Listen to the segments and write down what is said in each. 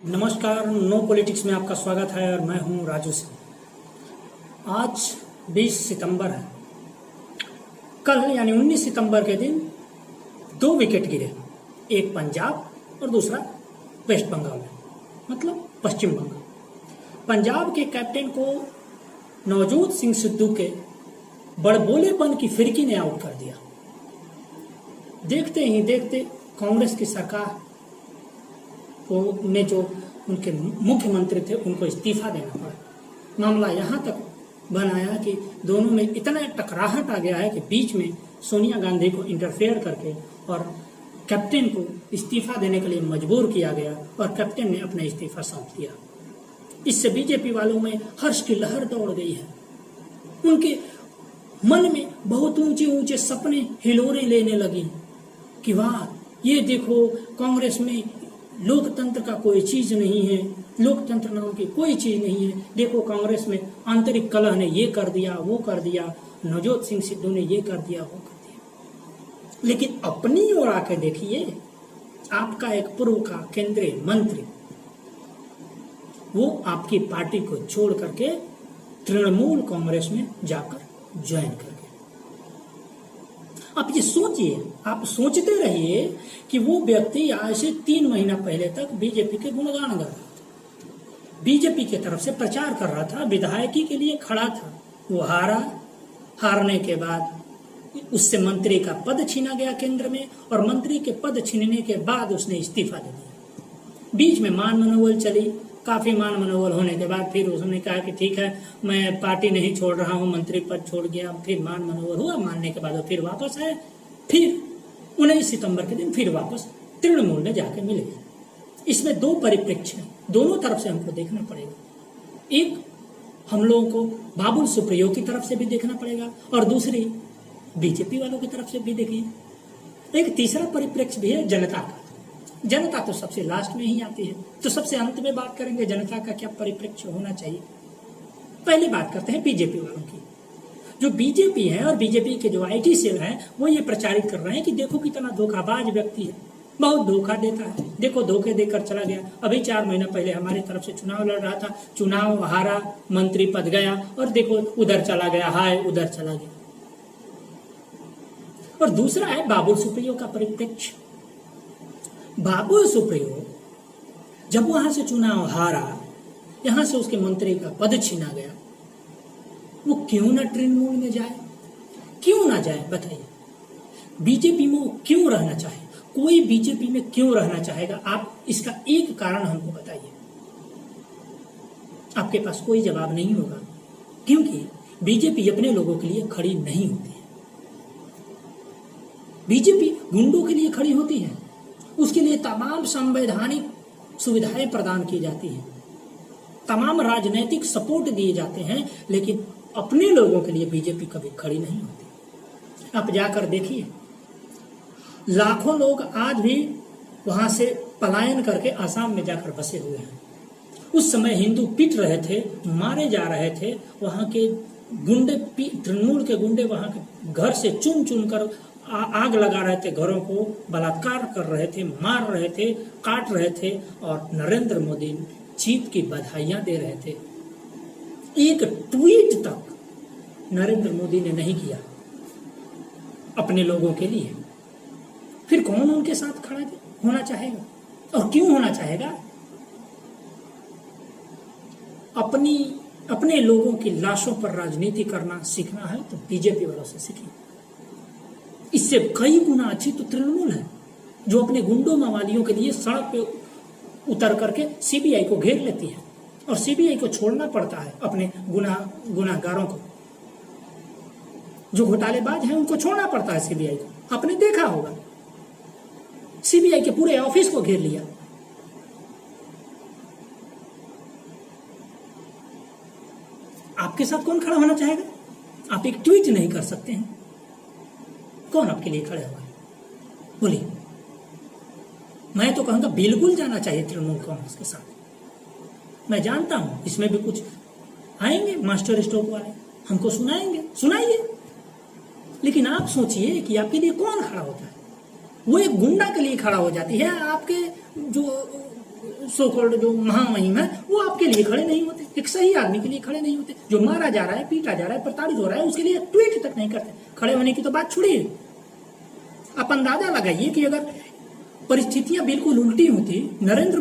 नमस्कार, no politics में आपका स्वागत है और मैं हूं राजू सिंह। आज 20 सितंबर है। कल यानी 19 सितंबर के दिन 2 विकेट गिरे, एक पंजाब और दूसरा वेस्ट बंगाल में, मतलब पश्चिम बंगाल। पंजाब के कैप्टन को नवजोत सिंह सिद्धू के बड़बोलेपन की फिरकी ने आउट कर दिया। देखते ही देखते कांग्रेस की सरकार ने जो उनके मुख्यमंत्री थे उनको इस्तीफा देना पड़ा। मामला यहाँ तक बनाया कि दोनों में इतना टकराहट आ गया है कि बीच में सोनिया गांधी को इंटरफेयर करके और कैप्टन को इस्तीफा देने के लिए मजबूर किया गया और कैप्टन ने अपना इस्तीफा सौंप दिया। इससे बीजेपी वालों में हर्ष की लहर दौड़ गई है। उनके मन में बहुत ऊंचे ऊंचे सपने हिलोरें लेने लगी कि वाह, ये देखो, कांग्रेस में लोकतंत्र का कोई चीज नहीं है, लोकतंत्र नाम की कोई चीज नहीं है। देखो, कांग्रेस में आंतरिक कलह ने ये कर दिया, वो कर दिया, नवजोत सिंह सिद्धू ने ये कर दिया, वो कर दिया। लेकिन अपनी ओर आके देखिए, आपका एक पूर्व का केंद्रीय मंत्री वो आपकी पार्टी को छोड़ करके तृणमूल कांग्रेस में जाकर ज्वाइन कर गए। आप ये सोचिए, आप सोचते रहिए कि वो व्यक्ति आज से 3 महीना पहले तक बीजेपी के गुणगान गा रहा था, बीजेपी की तरफ से प्रचार कर रहा था, विधायकी के लिए खड़ा था। वो हारने के बाद उससे मंत्री का पद छीना गया केंद्र में, और मंत्री के पद छीनने के बाद उसने इस्तीफा दे दिया। बीच में मान मनोवल चली, काफी मान मनोवल होने के बाद फिर उसने कहा कि ठीक है, मैं पार्टी नहीं छोड़ रहा हूं, मंत्री पद छोड़ गया। फिर मान मनोवल हुआ, मानने के बाद फिर वापस आए। फिर 19 सितंबर के दिन फिर वापस तृणमूल में जाकर मिल गए। इसमें 2 परिप्रेक्ष्य हैं, दोनों तरफ से हमको देखना पड़ेगा। एक, हम लोगों को बाबुल सुप्रियो की तरफ से भी देखना पड़ेगा, और दूसरी बीजेपी वालों की तरफ से भी देखिए। एक तीसरा परिप्रेक्ष्य भी है जनता का। जनता तो सबसे लास्ट में ही आती है, तो सबसे अंत में बात करेंगे जनता का क्या परिप्रेक्ष्य होना चाहिए। पहले बात करते हैं बीजेपी वालों की। जो बीजेपी है और बीजेपी के जो आईटी सेल हैं, वो ये प्रचारित कर रहे हैं कि देखो कितना धोखाबाज व्यक्ति है, बहुत धोखा देता है, देखो धोखे देकर चला गया। अभी 4 महीना पहले हमारी तरफ से चुनाव लड़ रहा था, चुनाव हारा, मंत्री पद गया, और देखो उधर चला गया, हाय उधर चला गया। और दूसरा है बाबुल सुप्रियो का परिप्रेक्ष्य। बाबुल सुप्रियो जब वहां से चुनाव हारा, यहां से उसके मंत्री का पद छीना गया, वो क्यों ना तृणमूल में जाए, क्यों ना जाए बताइए। बीजेपी में वो क्यों रहना चाहे, कोई बीजेपी में क्यों रहना चाहेगा? आप इसका एक कारण हमको बताइए। आपके पास कोई जवाब नहीं होगा, क्योंकि बीजेपी अपने लोगों के लिए खड़ी नहीं होती है। बीजेपी गुंडों के लिए खड़ी होती है, उसके लिए तमाम संवैधानिक सुविधाएं प्रदान की जाती हैं, तमाम राजनीतिक सपोर्ट दिए जाते हैं, लेकिन अपने लोगों के लिए बीजेपी कभी खड़ी नहीं होती। आप जाकर देखिए, लाखों लोग आज भी वहां से पलायन करके आसाम में जाकर बसे हुए हैं। उस समय हिंदू पिट रहे थे, मारे जा रहे थे, वहां के गुंडे, तृणमूल के गुंडे वहां के घर से चुन चुन कर आग लगा रहे थे, घरों को बलात्कार कर रहे थे, मार रहे थे, काट रहे थे, और नरेंद्र मोदी जीत की बधाइयां दे रहे थे। एक ट्वीट तक नरेंद्र मोदी ने नहीं किया अपने लोगों के लिए। फिर कौन उनके साथ खड़ा होना चाहेगा, और क्यों होना चाहेगा? अपने लोगों की लाशों पर राजनीति करना सीखना है तो बीजेपी वालों से सीखिए। इससे कई गुना अच्छी तो तृणमूल है, जो अपने गुंडों मवालियों के लिए सड़क पे उतर करके सीबीआई को घेर लेती है, और सीबीआई को छोड़ना पड़ता है अपने गुनाहगारों को। जो घोटालेबाज हैं उनको छोड़ना पड़ता है सीबीआई को। आपने देखा होगा, सीबीआई के पूरे ऑफिस को घेर लिया। आपके साथ कौन खड़ा होना चाहेगा? आप एक ट्वीट नहीं कर सकते हैं, कौन आपके लिए खड़े होगा? बोलिए। मैं तो कहूंगा बिल्कुल जाना चाहिए तृणमूल कांग्रेस के साथ। मैं जानता हूं इसमें भी कुछ आएंगे मास्टर स्ट्रोक वाले, हमको सुनाएंगे, सुनाइए, लेकिन आप सोचिए कि आपके लिए कौन खड़ा होता है। वो एक गुंडा के लिए खड़ा हो जाती है, आपके जो सो कॉल्ड जो महामहिम है वो आपके लिए खड़े नहीं होते, एक सही आदमी के लिए खड़े नहीं होते। जो मारा जा रहा है, पीटा जा रहा है, प्रताड़ित हो रहा है, उसके लिए ट्वीट तक नहीं करते। खड़े होने की तो बात छोड़िए। आप अंदाजा लगाइए कि अगर परिस्थितियां बिल्कुल उल्टी होती, नरेंद्र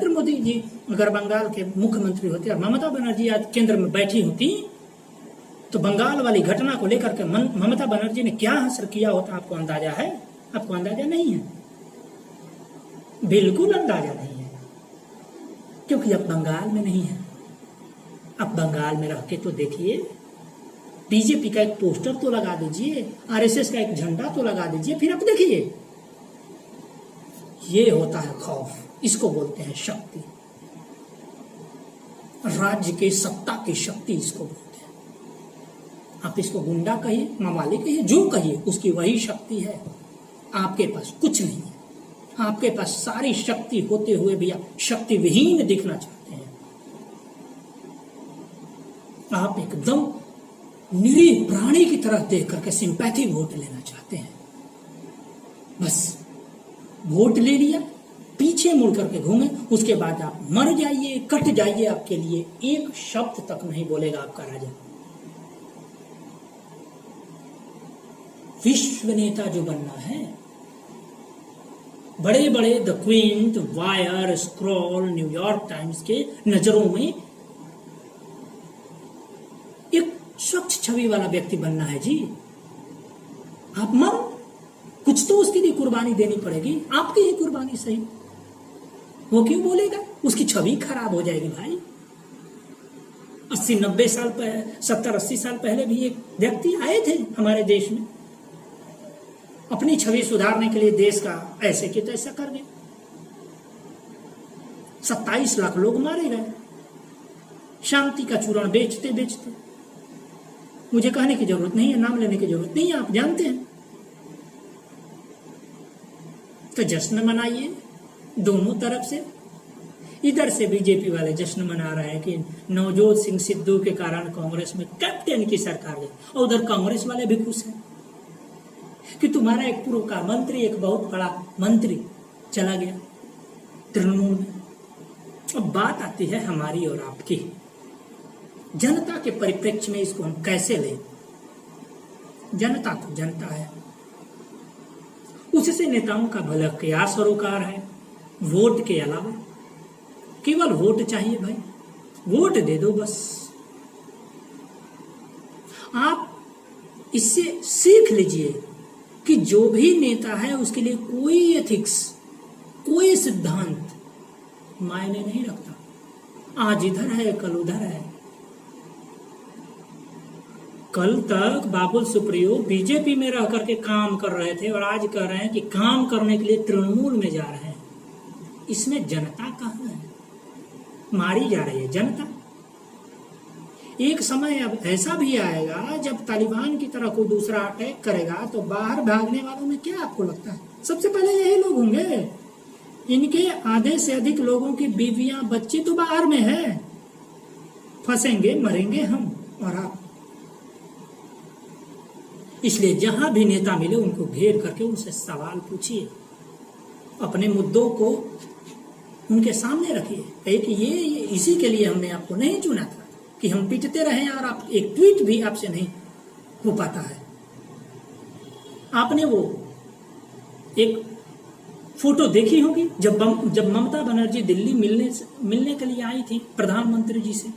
मोदी जी अगर बंगाल के मुख्यमंत्री होते और ममता बनर्जी आज केंद्र में बैठी होती, तो बंगाल वाली घटना को लेकर के ममता बनर्जी ने क्या असर किया होता, आपको अंदाजा है? आपको अंदाजा नहीं है, बिल्कुल अंदाजा नहीं है, क्योंकि अब बंगाल में नहीं है। अब बंगाल में रह के तो देखिए, बीजेपी का एक पोस्टर तो लगा दीजिए, आरएसएस का एक झंडा तो लगा दीजिए, फिर अब देखिए। ये होता है खौफ, इसको बोलते हैं शक्ति, राज्य के सत्ता की शक्ति इसको बोलते हैं। आप इसको गुंडा कहिए, मवाली कहिए, जो कहिए, उसकी वही शक्ति है। आपके पास कुछ नहीं है, आपके पास सारी शक्ति होते हुए भी आप शक्ति विहीन दिखना चाहते हैं। आप एकदम निरीह प्राणी की तरह देख करके सिंपैथी वोट लेना चाहते हैं। बस वोट ले लिया, पीछे मुड़ करके घूमे, उसके बाद आप मर जाइए, कट जाइए, आपके लिए एक शब्द तक नहीं बोलेगा आपका राजा। विश्व नेता जो बनना है, बड़े बड़े the queen, wire, scroll, New York times के नजरों में एक स्वच्छ छवि वाला व्यक्ति बनना है जी। आप मरो, कुछ तो उसके लिए कुर्बानी देनी पड़ेगी, आपकी ही कुर्बानी सही। वो क्यों बोलेगा? उसकी छवि खराब हो जाएगी भाई। 80-90 साल पहले, 70-80 साल पहले भी एक व्यक्ति आए थे हमारे देश में, अपनी छवि सुधारने के लिए देश का ऐसे कि तैसा कर गए। 27 लाख लोग मारे गए, शांति का चूर्ण बेचते बेचते। मुझे कहने की जरूरत नहीं है, नाम लेने की जरूरत नहीं है, आप जानते हैं। तो जश्न मनाइए दोनों तरफ से। इधर से बीजेपी वाले जश्न मना रहे हैं कि नवजोत सिंह सिद्धू के कारण कांग्रेस में कैप्टन की सरकार है, और उधर कांग्रेस वाले भी खुश हैं कि तुम्हारा एक पूर्व का मंत्री, एक बहुत बड़ा मंत्री चला गया तृणमूल में। अब बात आती है हमारी और आपकी, जनता के परिप्रेक्ष्य में इसको हम कैसे लें? जनता तो जनता है, उससे नेताओं का भला क्या सरोकार है? वोट के अलावा केवल वोट चाहिए भाई, वोट दे दो बस। आप इससे सीख लीजिए कि जो भी नेता है उसके लिए कोई एथिक्स, कोई सिद्धांत मायने नहीं रखता। आज इधर है, कल उधर है। कल तक बाबुल सुप्रियो बीजेपी में रह करके काम कर रहे थे और आज कह रहे हैं कि काम करने के लिए तृणमूल में जा रहे हैं। इसमें जनता कहाँ है? मारी जा रही है जनता। एक समय अब ऐसा भी आएगा जब तालिबान की तरह कोई दूसरा अटैक करेगा तो बाहर भागने वालों में क्या आपको लगता है? सबसे पहले यही लोग होंगे। इनके आधे से अधिक लोगों की बीवियां, बच्चे तो बाहर में है। फंसेंगे, मरेंगे हम और आप। इसलिए जहां भी नेता मिले उनको घेर करके उनसे सवाल पूछिए, अपने मुद्दों को उनके सामने रखिए। कहे कि ये इसी के लिए हमने आपको नहीं चुना था कि हम पिटते रहे और आप एक ट्वीट भी आपसे नहीं हो पाता है। आपने वो एक फोटो देखी होगी जब ममता बनर्जी दिल्ली मिलने के लिए आई थी प्रधानमंत्री जी से।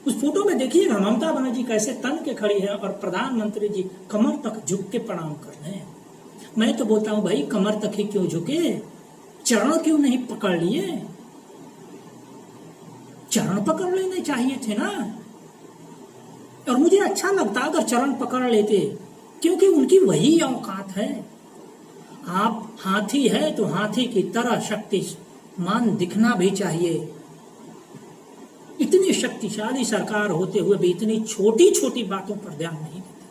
उस फोटो में देखिएगा ममता बनर्जी कैसे तन के खड़ी है और प्रधानमंत्री जी कमर तक झुक के प्रणाम कर रहे हैं। मैं तो बोलता हूं भाई, कमर तक ही क्यों झुके, चरण क्यों नहीं पकड़ लिए? चरण पकड़ लेने चाहिए थे ना। और मुझे अच्छा लगता अगर चरण पकड़ लेते, क्योंकि उनकी वही औकात है। आप हाथी है तो हाथी की तरह शक्तिमान दिखना भी चाहिए। इतनी शक्तिशाली सरकार होते हुए भी इतनी छोटी छोटी बातों पर ध्यान नहीं देती,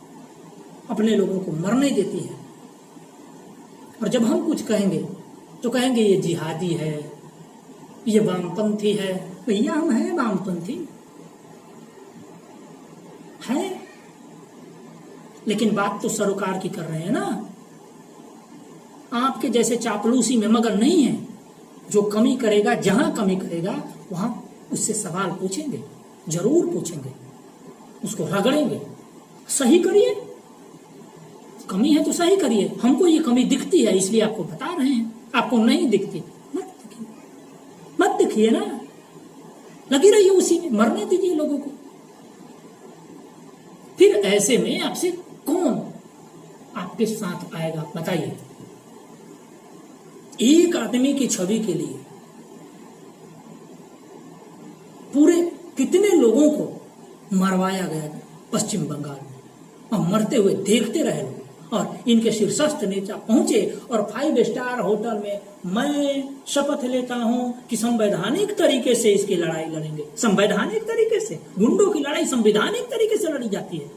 अपने लोगों को मरने देती है। और जब हम कुछ कहेंगे तो कहेंगे ये जिहादी है, ये वामपंथी है। भैया हम हैं वामपंथी है, लेकिन बात तो सरोकार की कर रहे हैं ना। आपके जैसे चापलूसी में मगन नहीं है, जो कमी करेगा, जहां कमी करेगा वहां उससे सवाल पूछेंगे, जरूर पूछेंगे, उसको रगड़ेंगे। सही करिए, कमी है तो सही करिए। हमको ये कमी दिखती है इसलिए आपको बता रहे हैं, आपको नहीं दिखती मत दिखिए ना, लगी रहिए उसी में, मरने दीजिए लोगों को। फिर ऐसे में आपसे कौन आपके साथ आएगा बताइए? एक आदमी की छवि के लिए पूरे कितने लोगों को मरवाया गया पश्चिम बंगाल में, और मरते हुए देखते रहे लोग, और इनके शीर्षस्थ नेता पहुंचे और 5 स्टार होटल में मैं शपथ लेता हूं कि संवैधानिक तरीके से इसकी लड़ाई लड़ेंगे। संवैधानिक तरीके से? गुंडों की लड़ाई संवैधानिक तरीके से लड़ी जाती है?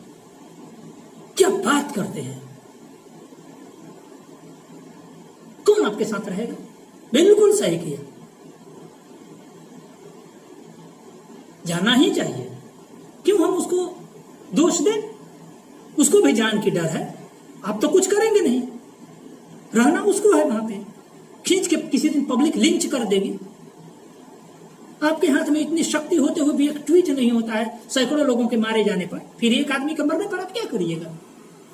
क्या बात करते हैं? कौन आपके साथ रहेगा? बिल्कुल सही किया, जाना ही चाहिए। क्यों हम उसको दोष दें? उसको भी जान की डर है, आप तो कुछ करेंगे नहीं, रहना उसको है वहां पे, खींच के किसी दिन पब्लिक लिंच कर देगी। आपके हाथ में इतनी शक्ति होते हुए भी एक ट्वीट नहीं होता है सैकड़ों लोगों के मारे जाने पर, फिर एक आदमी के मरने पर आप क्या करिएगा?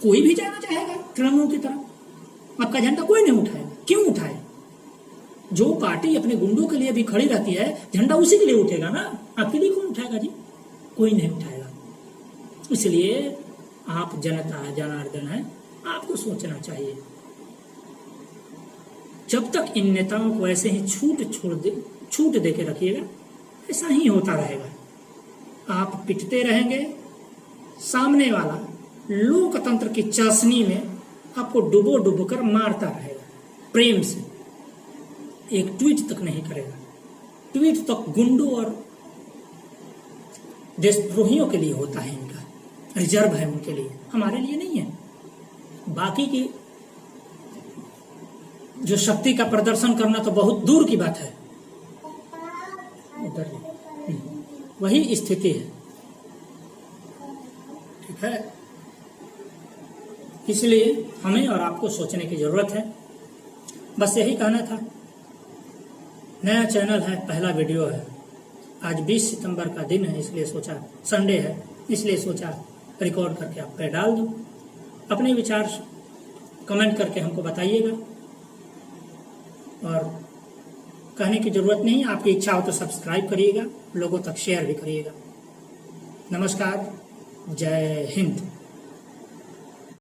कोई भी जाना चाहेगा तृणमूल की तरफ, आपका झंडा कोई नहीं उठाएगा। क्यों उठाए? जो पार्टी अपने गुंडों के लिए भी खड़ी रहती है, झंडा उसी के लिए उठेगा ना, आपके लिए कौन उठाएगा जी? कोई नहीं उठाएगा। इसलिए आप जनता है, जनार्दन है, आपको सोचना चाहिए। जब तक इन नेताओं को ऐसे ही छूट दे के रखिएगा, ऐसा ही होता रहेगा। आप पिटते रहेंगे, सामने वाला लोकतंत्र की चाशनी में आपको डुबो डुबो कर मारता रहेगा प्रेम से, एक ट्वीट तक नहीं करेगा। ट्वीट तक गुंडों और देशद्रोहियों के लिए होता है, इनका रिजर्व है उनके लिए, हमारे लिए नहीं है। बाकी की जो शक्ति का प्रदर्शन करना तो बहुत दूर की बात है, वही स्थिति है। ठीक है, इसलिए हमें और आपको सोचने की जरूरत है। बस यही कहना था। नया चैनल है, पहला वीडियो है। आज 20 सितंबर का दिन है, इसलिए सोचा, संडे है इसलिए सोचा रिकॉर्ड करके आप पे डाल दूं। अपने विचार कमेंट करके हमको बताइएगा, और कहने की जरूरत नहीं, आपकी इच्छा हो तो सब्सक्राइब करिएगा, लोगों तक शेयर भी करिएगा। नमस्कार, जय हिंद।